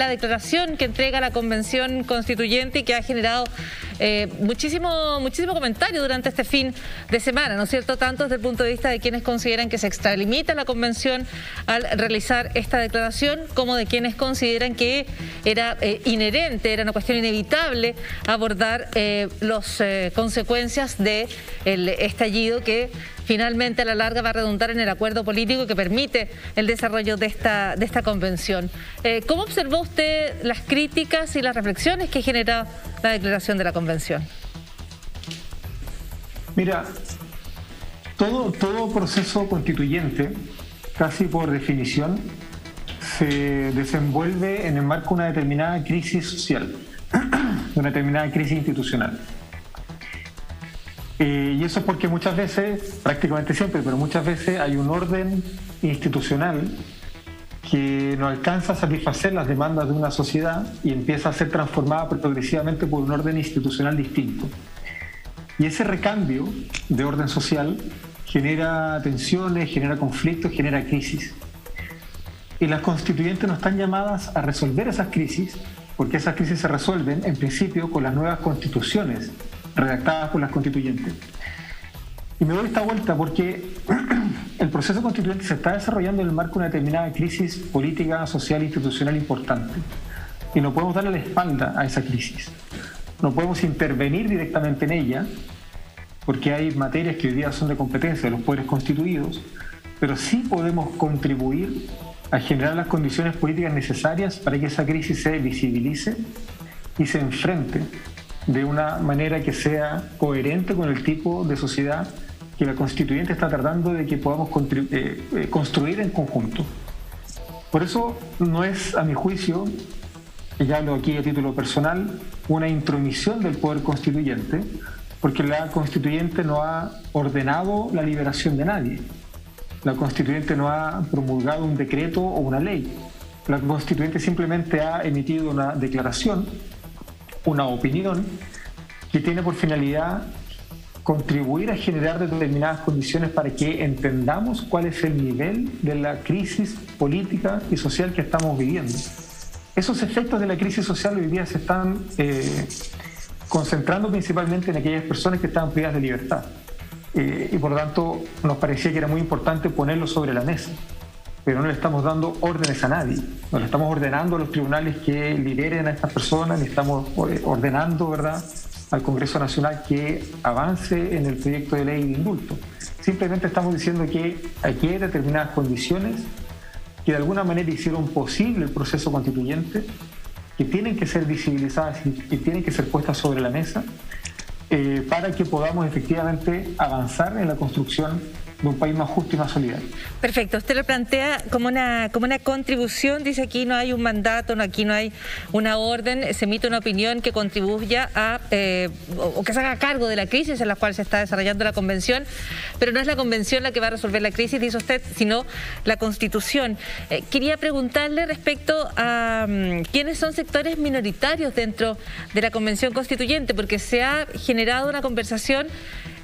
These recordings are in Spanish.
la declaración que entrega la Convención Constituyente y que ha generado muchísimo comentario durante este fin de semana, ¿no es cierto? Tanto desde el punto de vista de quienes consideran que se extralimita la Convención al realizar esta declaración, como de quienes consideran que era inherente, era una cuestión inevitable abordar las consecuencias del estallido que finalmente a la larga va a redundar en el acuerdo político que permite el desarrollo de esta convención. ¿Cómo observó usted las críticas y las reflexiones que genera la declaración de la convención? Mira, todo proceso constituyente, casi por definición, se desenvuelve en el marco de una determinada crisis social, de una determinada crisis institucional. Y eso es porque muchas veces, prácticamente siempre, pero muchas veces hay un orden institucional que no alcanza a satisfacer las demandas de una sociedad y empieza a ser transformada progresivamente por un orden institucional distinto. Y ese recambio de orden social genera tensiones, genera conflictos, genera crisis. Y las constituyentes no están llamadas a resolver esas crisis, porque esas crisis se resuelven, en principio, con las nuevas constituciones redactadas por las constituyentes. Y me doy esta vuelta porque el proceso constituyente se está desarrollando en el marco de una determinada crisis política, social e institucional importante. Y no podemos darle la espalda a esa crisis. No podemos intervenir directamente en ella, porque hay materias que hoy día son de competencia de los poderes constituidos, pero sí podemos contribuir a generar las condiciones políticas necesarias para que esa crisis se visibilice y se enfrente de una manera que sea coherente con el tipo de sociedad que la constituyente está tratando de que podamos construir en conjunto. Por eso no es, a mi juicio, y ya hablo aquí a título personal, una intromisión del poder constituyente, porque la constituyente no ha ordenado la liberación de nadie. La constituyente no ha promulgado un decreto o una ley. La constituyente simplemente ha emitido una declaración, una opinión que tiene por finalidad contribuir a generar determinadas condiciones para que entendamos cuál es el nivel de la crisis política y social que estamos viviendo. Esos efectos de la crisis social hoy día se están concentrando principalmente en aquellas personas que están privadas de libertad. Y por lo tanto nos parecía que era muy importante ponerlo sobre la mesa. Pero no le estamos dando órdenes a nadie, no le estamos ordenando a los tribunales que liberen a estas personas, le estamos ordenando, ¿verdad?, al Congreso Nacional que avance en el proyecto de ley de indulto. Simplemente estamos diciendo que aquí hay determinadas condiciones que de alguna manera hicieron posible el proceso constituyente, que tienen que ser visibilizadas y que tienen que ser puestas sobre la mesa para que podamos efectivamente avanzar en la construcción de un país más justo y más solidario. Perfecto, usted lo plantea como una contribución, dice aquí no hay un mandato, aquí no hay una orden, se emite una opinión que contribuya a, o que se haga cargo de la crisis en la cual se está desarrollando la convención, pero no es la convención la que va a resolver la crisis, dice usted, sino la Constitución. Quería preguntarle respecto a quiénes son sectores minoritarios dentro de la Convención Constituyente, porque se ha generado una conversación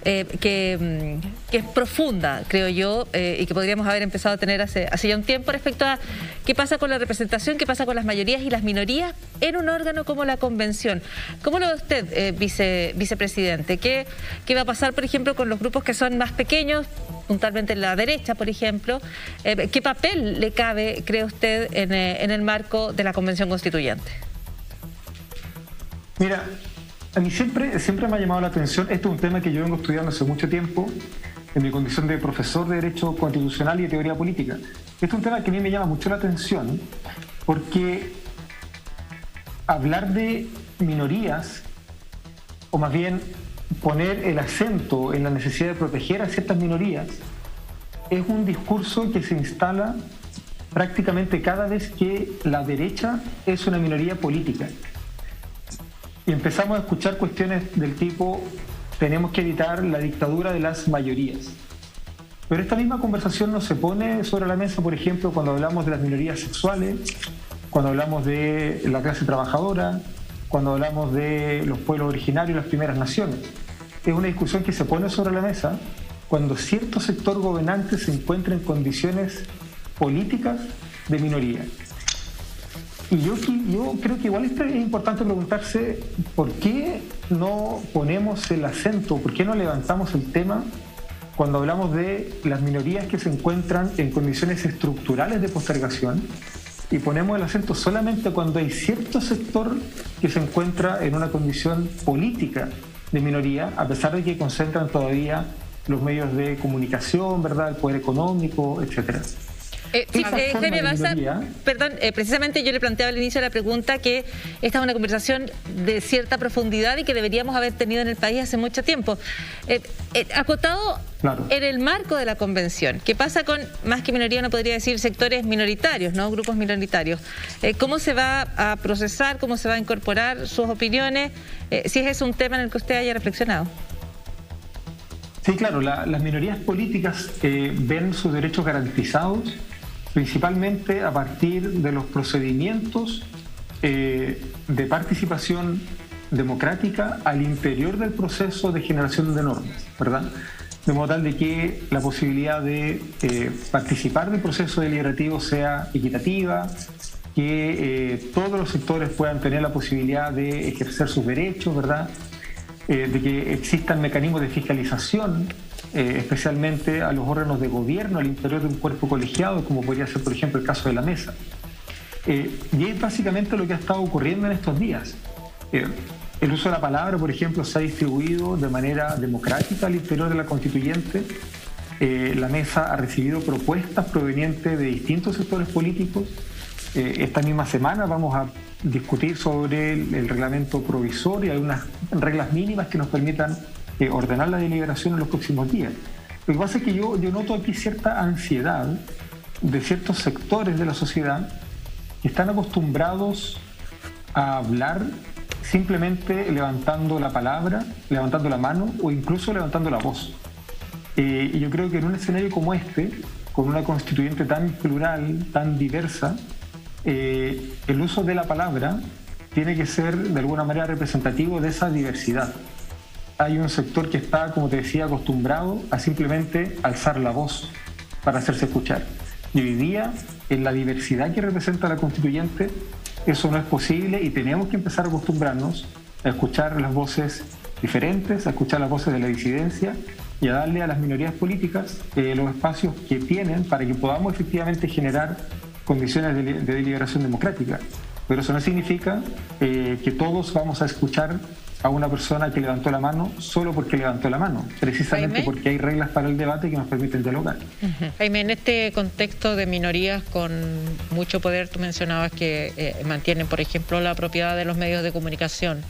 que es profunda, creo yo, y que podríamos haber empezado a tener hace ya un tiempo respecto a qué pasa con la representación, qué pasa con las mayorías y las minorías en un órgano como la Convención. ¿Cómo lo ve usted, vicepresidente? ¿Qué va a pasar, por ejemplo, con los grupos que son más pequeños, puntualmente en la derecha, por ejemplo? ¿Qué papel le cabe, cree usted, en el marco de la Convención Constituyente? Mira, a mí siempre me ha llamado la atención, este es un tema que yo vengo estudiando hace mucho tiempo, en mi condición de profesor de Derecho Constitucional y de Teoría Política. Este es un tema que a mí me llama mucho la atención, porque hablar de minorías, o más bien poner el acento en la necesidad de proteger a ciertas minorías, es un discurso que se instala prácticamente cada vez que la derecha es una minoría política. Y empezamos a escuchar cuestiones del tipo, tenemos que evitar la dictadura de las mayorías. Pero esta misma conversación no se pone sobre la mesa, por ejemplo, cuando hablamos de las minorías sexuales, cuando hablamos de la clase trabajadora, cuando hablamos de los pueblos originarios y las primeras naciones. Es una discusión que se pone sobre la mesa cuando cierto sector gobernante se encuentra en condiciones políticas de minoría. Y yo creo que igual es importante preguntarse por qué no ponemos el acento, por qué no levantamos el tema cuando hablamos de las minorías que se encuentran en condiciones estructurales de postergación, y ponemos el acento solamente cuando hay cierto sector que se encuentra en una condición política de minoría, a pesar de que concentran todavía los medios de comunicación, ¿verdad?, el poder económico, etcétera. Jaime Baza, perdón, precisamente yo le planteaba al inicio de la pregunta que esta es una conversación de cierta profundidad y que deberíamos haber tenido en el país hace mucho tiempo. Acotado, claro, en el marco de la convención, ¿qué pasa con, más que minoría, no podría decir sectores minoritarios, ¿no?, grupos minoritarios? ¿Cómo se va a procesar, cómo se va a incorporar sus opiniones, si es un tema en el que usted haya reflexionado? Sí, claro, las minorías políticas ven sus derechos garantizados principalmente a partir de los procedimientos de participación democrática al interior del proceso de generación de normas, ¿verdad? De modo tal de que la posibilidad de participar del proceso deliberativo sea equitativa, que todos los sectores puedan tener la posibilidad de ejercer sus derechos, ¿verdad? De que existan mecanismos de fiscalización, especialmente a los órganos de gobierno al interior de un cuerpo colegiado, como podría ser, por ejemplo, el caso de la mesa. Y es básicamente lo que ha estado ocurriendo en estos días. El uso de la palabra, por ejemplo, se ha distribuido de manera democrática al interior de la constituyente. La mesa ha recibido propuestas provenientes de distintos sectores políticos. Esta misma semana vamos a discutir sobre el reglamento provisorio, hay unas reglas mínimas que nos permitan ordenar la deliberación en los próximos días. Lo que pasa es que yo noto aquí cierta ansiedad de ciertos sectores de la sociedad que están acostumbrados a hablar simplemente levantando la palabra, levantando la mano o incluso levantando la voz. Y yo creo que en un escenario como este, con una constituyente tan plural, tan diversa, el uso de la palabra tiene que ser de alguna manera representativo de esa diversidad. Hay un sector que está, como te decía, acostumbrado a simplemente alzar la voz para hacerse escuchar. Y hoy día, en la diversidad que representa la constituyente, eso no es posible y tenemos que empezar a acostumbrarnos a escuchar las voces diferentes, a escuchar las voces de la disidencia y a darle a las minorías políticas los espacios que tienen para que podamos efectivamente generar condiciones de deliberación democrática. Pero eso no significa que todos vamos a escuchar a una persona que levantó la mano solo porque levantó la mano, precisamente porque hay reglas para el debate que nos permiten dialogar. Jaime, en este contexto de minorías con mucho poder, tú mencionabas que mantienen, por ejemplo, la propiedad de los medios de comunicación.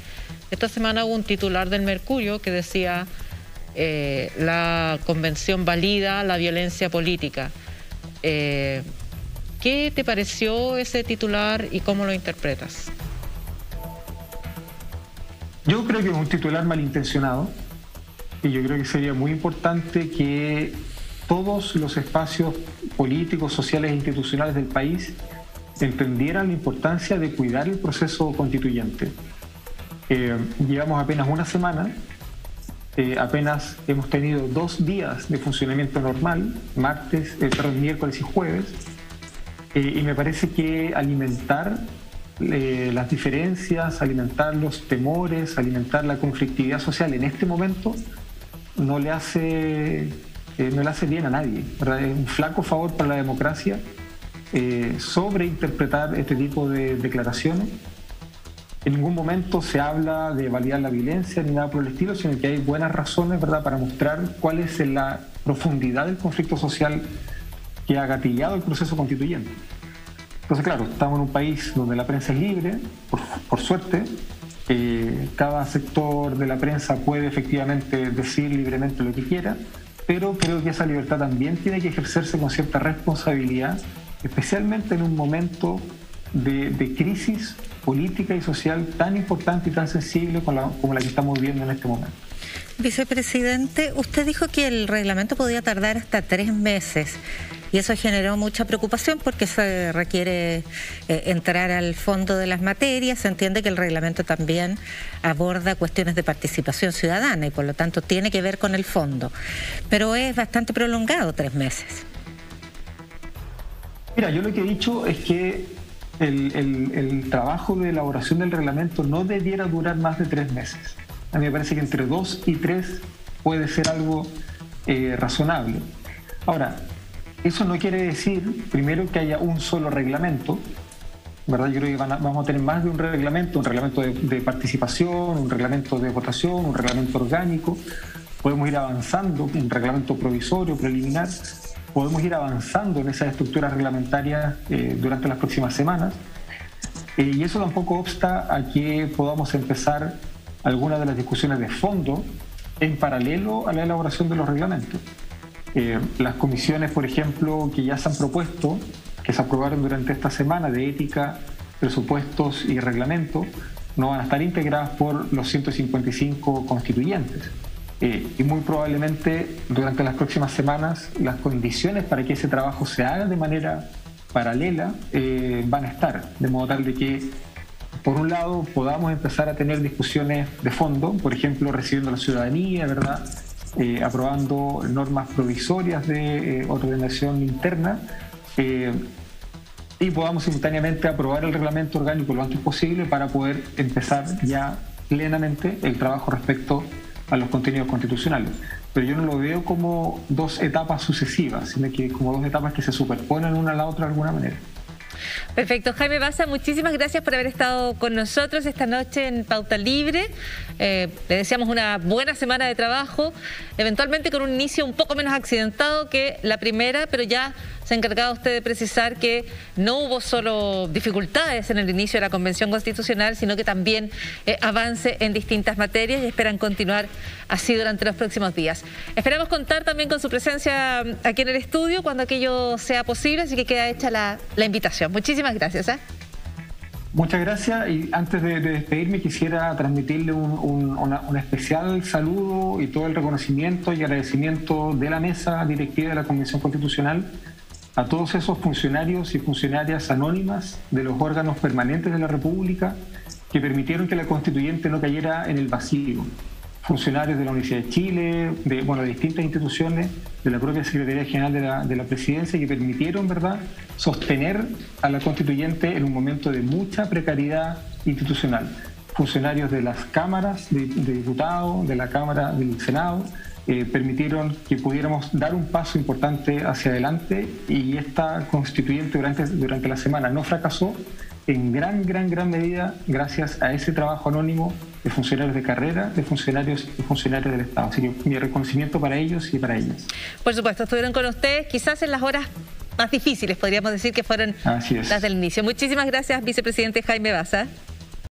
Esta semana hubo un titular del Mercurio que decía la convención valida la violencia política. ¿Qué te pareció ese titular y cómo lo interpretas? Yo creo que es un titular malintencionado y yo creo que sería muy importante que todos los espacios políticos, sociales e institucionales del país entendieran la importancia de cuidar el proceso constituyente. Llevamos apenas una semana, apenas hemos tenido 2 días de funcionamiento normal, miércoles y jueves, y me parece que alimentar las diferencias, alimentar los temores, alimentar la conflictividad social en este momento no le hace bien a nadie, ¿verdad? Es un flaco favor para la democracia sobreinterpretar este tipo de declaraciones. En ningún momento se habla de validar la violencia ni nada por el estilo, sino que hay buenas razones, ¿verdad?, para mostrar cuál es la profundidad del conflicto social que ha gatillado el proceso constituyente. Entonces, claro, estamos en un país donde la prensa es libre, por suerte. Cada sector de la prensa puede efectivamente decir libremente lo que quiera, pero creo que esa libertad también tiene que ejercerse con cierta responsabilidad, especialmente en un momento de crisis política y social tan importante y tan sensible como la que estamos viviendo en este momento. Vicepresidente, usted dijo que el reglamento podía tardar hasta 3 meses y eso generó mucha preocupación porque se requiere entrar al fondo de las materias. Se entiende que el reglamento también aborda cuestiones de participación ciudadana y por lo tanto tiene que ver con el fondo, pero es bastante prolongado 3 meses. Mira, yo lo que he dicho es que el trabajo de elaboración del reglamento no debiera durar más de 3 meses. A mí me parece que entre 2 y 3 puede ser algo razonable. Ahora, eso no quiere decir, primero, que haya un solo reglamento, ¿verdad? Yo creo que vamos a tener más de un reglamento de participación, un reglamento de votación, un reglamento orgánico. Podemos ir avanzando, un reglamento provisorio, preliminar. Podemos ir avanzando en esas estructuras reglamentarias durante las próximas semanas. Y eso tampoco obsta a que podamos empezar algunas de las discusiones de fondo en paralelo a la elaboración de los reglamentos. Las comisiones, por ejemplo, que ya se han propuesto, que se aprobaron durante esta semana, de ética, presupuestos y reglamento, no van a estar integradas por los 155 constituyentes. Y muy probablemente durante las próximas semanas las condiciones para que ese trabajo se haga de manera paralela van a estar, de modo tal de que, por un lado, podamos empezar a tener discusiones de fondo, por ejemplo, recibiendo a la ciudadanía, ¿verdad? Aprobando normas provisorias de ordenación interna, y podamos simultáneamente aprobar el reglamento orgánico lo antes posible para poder empezar ya plenamente el trabajo respecto a los contenidos constitucionales. Pero yo no lo veo como 2 etapas sucesivas, sino que como 2 etapas que se superponen una a la otra de alguna manera. Perfecto. Jaime Baza, muchísimas gracias por haber estado con nosotros esta noche en Pauta Libre. Le deseamos una buena semana de trabajo, eventualmente con un inicio un poco menos accidentado que la primera, pero ya se ha encargado usted de precisar que no hubo solo dificultades en el inicio de la Convención Constitucional, sino que también avance en distintas materias, y esperan continuar así durante los próximos días. Esperamos contar también con su presencia aquí en el estudio cuando aquello sea posible, así que queda hecha la invitación. Muchísimas gracias. Muchas gracias, y antes de despedirme quisiera transmitirle un especial saludo y todo el reconocimiento y agradecimiento de la mesa directiva de la Convención Constitucional a todos esos funcionarios y funcionarias anónimas de los órganos permanentes de la República que permitieron que la Constituyente no cayera en el vacío. Funcionarios de la Universidad de Chile, de distintas instituciones, de la propia Secretaría General de la Presidencia, que permitieron, ¿verdad?, sostener a la Constituyente en un momento de mucha precariedad institucional. Funcionarios de las cámaras de diputados, de la Cámara del Senado, permitieron que pudiéramos dar un paso importante hacia adelante, y esta Constituyente durante la semana no fracasó en gran medida gracias a ese trabajo anónimo de funcionarios de carrera, de funcionarios y funcionarias del Estado. Así que mi reconocimiento para ellos y para ellas. Por supuesto, estuvieron con ustedes quizás en las horas más difíciles, podríamos decir que fueron las del inicio. Muchísimas gracias, vicepresidente Jaime Baza.